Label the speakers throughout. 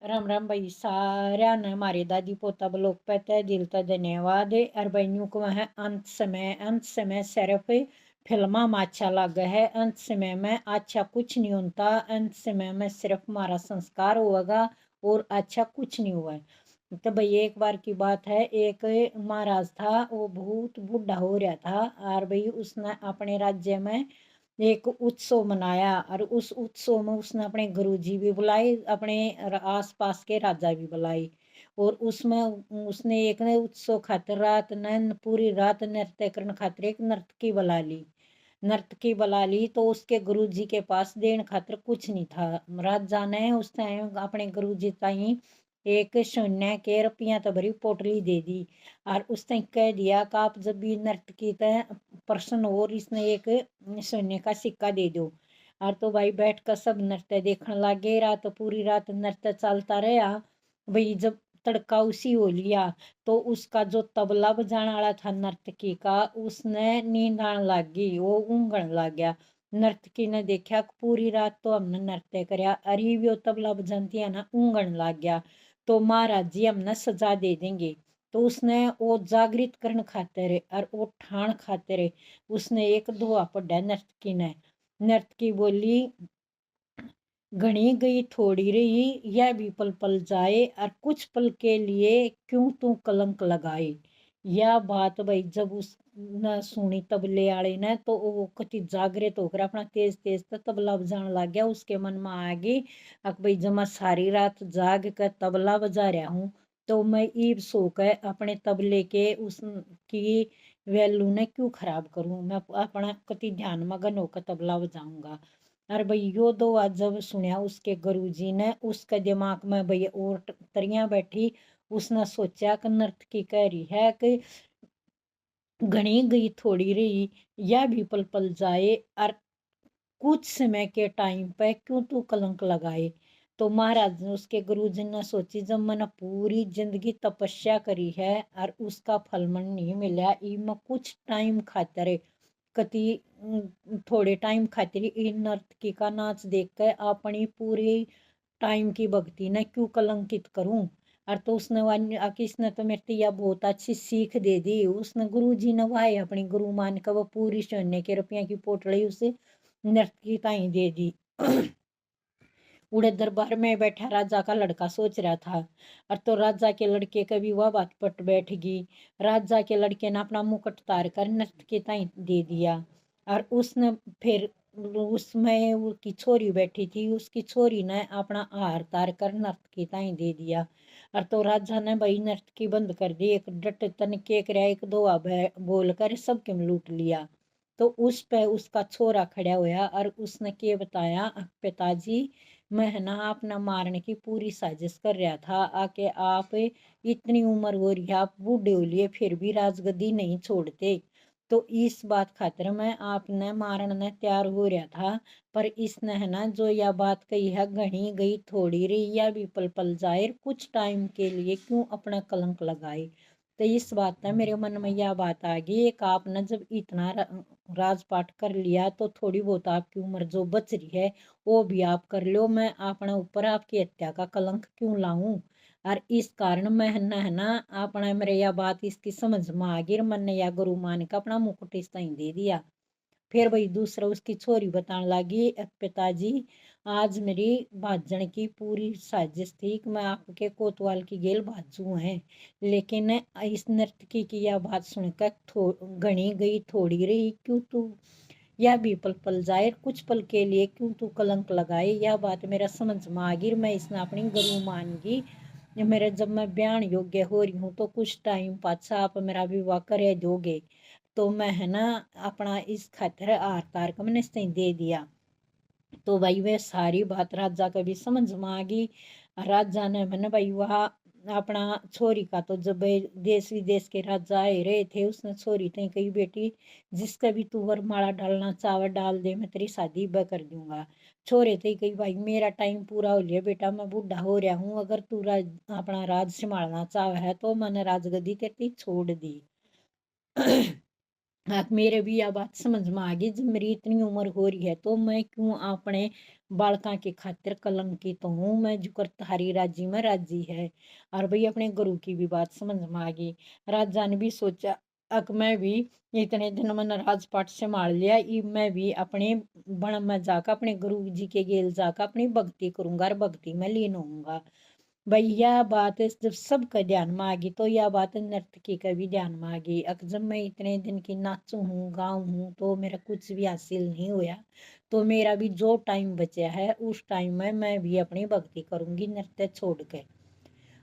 Speaker 1: राम राम भाई सारा ने हमारे दादी पोता ब्लॉग पे तय दिल का धन्यवाद है। और भाइयों को वह अंत समय सिर्फ फिल्मा में अच्छा लगा है। अंत समय में अच्छा कुछ नहीं होता। अंत समय में सिर्फ हमारा संस्कार होगा और अच्छा कुछ नहीं हुआ है। तो भाई एक बार की बात है, एक महाराज था, वो बहुत बूढ़ा हो रहा था। और भाई उसने अपने राज्य में एक उत्सव मनाया और उस उत्सव में उसने अपने गुरुजी भी बुलाए, अपने आसपास के राजा भी बुलाए। और उसमें उसने एक ने उत्सव खातिर रात न पूरी रात नृत्य करने खातिर एक नर्तकी बुला ली। तो उसके गुरुजी के पास देने खातिर कुछ नहीं था। राजा ने उस टाइम अपने गुरुजी ताई एक सोने के रुपया तो भरी पोटली दे दी। और उसने कह दिया कि आप जब भी नर्तकी तय प्रसन्न हो और इसने एक सोने का सिक्का दे दो। और तो भाई बैठ कर सब नृत्य देखने लगे। रात पूरी रात नृत्य चलता रहा। भाई जब तड़का उसी हो लिया तो उसका जो तबला बजाने वाला था नर्तकी का, उसने नींद आने लग गई, वो ऊँघने लग गया। नर्तकी ने देखा कि पूरी रात तो हमने नृत्य करया, अरे वो तबला बजाती है ना ऊँघने लग गया, तो महाराज जी हमने सजा दे देंगे। तो उसने वो जागृत करने खातिर और वो ठाण खातिर उसने एक दोहा पढ़ा नर्तकी ने। नर्तकी बोली, घनी गई थोड़ी रही यह भी पल पल जाए, और कुछ पल के लिए क्यों तू कलंक लगाए। यह बात भाई जब उस न सुनी तबले वाले ने, तो वो कति जागृत होकर अपना तेज तेज तबला बजाने लग गया। उसके मन में आ गई अब भाई जब मैं सारी रात जाग कर तबला बजा रहा हूँ, तो मैं ईब सो कर अपने तबले के उसकी वैल्यू ने क्यों खराब करूँ। मैं अपना कति ध्यान मगन होकर तबला बजाऊंगा। और भाई यो दो आज जब सुनिया उसके गुरुजी ने, उसके दिमाग में भाई और तरियां बैठी। उसने सोचा कि नर्तकी कह रही है कि घनी गई थोड़ी रही यह भी पल पल जाए, और कुछ समय के टाइम पे क्यों तू कलंक लगाए। तो महाराज ने उसके गुरुजी ने सोची, जब मैंने पूरी जिंदगी तपस्या करी है और उसका फल मन नहीं मिला, मैं कुछ टाइम खातिर कति थोड़े टाइम खातिर इन नर्तकी का नाच देख कर अपनी पूरी टाइम की भक्ति ने क्यों कलंकित करूं। और तो उसने किसने तो मेरे यह बहुत अच्छी सीख दे दी। उसने गुरु जी ने वाहे अपनी गुरु मान का वो पूरी सोने के रुपया की पोटली उसे नर्तकी ताई दे दी। उड़े दरबार में बैठा राजा का लड़का सोच रहा था, और तो राजा के लड़के का भी वह बात पट बैठ गई। राजा के लड़के ने अपना मुकुट तार कर नर्तकी ताई दे दिया। और उसने फिर उसमें उसकी छोरी बैठी थी, उसकी छोरी ने अपना हार तार कर नर्तकी ताई दे दिया। और तो राजा ने भाई नर्तकी बंद कर दी, एक डट तन के एक दो बोल कर सबके में लूट लिया। तो उस पे उसका छोरा खड़ा हुआ और उसने के बताया, पिताजी मैं है ना अपना मारने की पूरी साजिश कर रहा था, आके आप इतनी उम्र हो रही है, आप बूढ़े हो लिए फिर भी राजगद्दी नहीं छोड़ते। तो इस बात खातिर मैं आपने मारने तैयार हो रहा था, पर इसने है ना जो यह बात कही है, घनी गई थोड़ी रही या भी पल पल जाए, कुछ टाइम के लिए क्यों अपना कलंक लगाए। तो इस बात ने मेरे मन में यह बात आ गई, एक आपने जब इतना राजपाट कर लिया तो थोड़ी बहुत आपकी उम्र जो बच रही है वो भी आप कर लो। मैं अपने ऊपर आपकी हत्या का कलंक क्यों लाऊं। और इस कारण मैं है ना अपना मेरे यह बात इसकी समझ में आ गई, मन ने या गुरु मान का अपना मुकुट इस ताई दे दिया। फिर भाई दूसरा उसकी छोरी बताने लगी, पिताजी आज मेरी भाजन की पूरी साजिश थी कि मैं आपके कोतवाल की गेल भाजू है, लेकिन इस नर्तकी की यह बात सुनकर घनी गई थोड़ी रही क्यों तू यह भी पल पल जाए, कुछ पल के लिए क्यों तू कलंक लगाए। यह बात मेरा समझ में आ गई, मैं इसने अपनी गुरु मान गई। मेरे जब मैं ब्यान योग्य हो रही हूँ तो कुछ टाइम पाछा आप मेरा विवाह कर दोगे। तो मैं है ना अपना इस खातिर आर तार का मैंने इसने दे दिया। तो भाई वह सारी बात राजा का भी समझ में आ गई। राजा ने मैंने भाई वह अपना छोरी का तो जब देश विदेश के राजा आए रहे थे, उसने छोरी थी कही बेटी जिसका भी तू वरमाला डालना चावल डाल दे, मैं तेरी शादी ब कर दूंगा। छोरे थे कही भाई मेरा टाइम पूरा हो लिया बेटा, मैं बूढ़ा हो रहा हूँ, अगर तू अपना राज संभालना चाह है तो मैंने राजगद्दी तेरी छोड़ दी। हाँ, मेरे भी यह बात समझ में आ गई, जब मेरी इतनी उम्र हो रही है तो मैं क्यों अपने बालका की खातिर कलंकित हूँ मैं, जुकर थारी राजी में राजी है। और भाई अपने गुरु की भी बात समझ में आ गई। राजा ने भी सोचा अक मैं भी इतने दिन मैंने राजपाट संभाल लिया, अब मैं भी अपने बन में जाकर अपने गुरु जी के गेल जाकर अपनी भक्ति करूंगा और भक्ति में लीन होऊंगा। भाई यह बात जब सबका ध्यान में आ गई तो यह बात नर्तकी का भी ध्यान में आ गई। अक जब मैं इतने दिन की नाचू हूँ गाऊँ हूँ तो मेरा कुछ भी हासिल नहीं होया, तो मेरा भी जो टाइम बचा है उस टाइम में मैं भी अपनी भक्ति करूंगी नृत्य छोड़ के।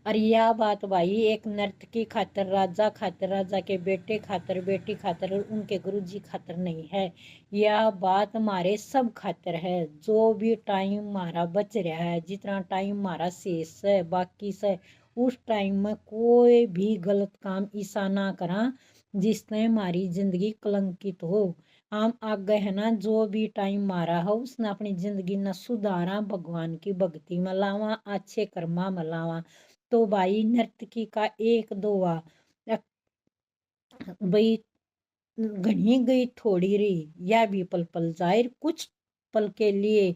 Speaker 1: और यह बात भाई एक नर्तकी खातर, राजा खातर, राजा के बेटे खातर, बेटी खातर, उनके गुरु जी खातर नहीं है। यह बात हमारे सब खातर है। जो भी टाइम हमारा बच रहा है, जितना टाइम हमारा शेष है बाकी से, उस टाइम में कोई भी गलत काम ऐसा ना करा जिसने हमारी जिंदगी कलंकित हो। हम आगे है ना, जो भी टाइम मारा हो उसने अपनी जिंदगी न सुधारा, भगवान की भक्ति में लावा, अच्छे कर्मा में लावा। तो भाई नर्तकी का एक दोहा, भाई घनी गई थोड़ी रही या भी पल पल जाहिर, कुछ पल के लिए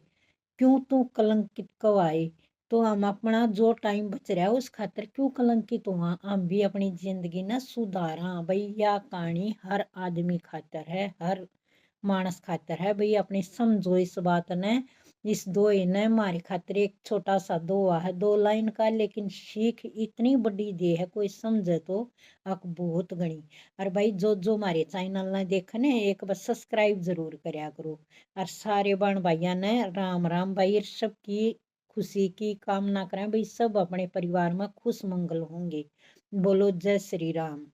Speaker 1: क्यों तू कलंकित कवाए। तो हम अपना जो टाइम बच रहा है उस खातर क्यों कलंकित हुआ, हम भी अपनी जिंदगी ना सुधारा। भाई यह कहानी हर आदमी खातर है, हर मानस खातर है। भाई अपनी समझो इस बात ने। इस दोहे ने हमारे खातिर एक छोटा सा दोहा है 2 लाइन का, लेकिन सीख इतनी बड़ी दे है कोई समझे तो अक बहुत गणी। और भाई जो हमारे चैनल ने देखने एक बार सब्सक्राइब जरूर करया करो। और सारे बहन भाइया ने राम राम। भाई सबकी खुशी की कामना करें, भाई सब अपने परिवार में खुश मंगल होंगे। बोलो जय श्री राम।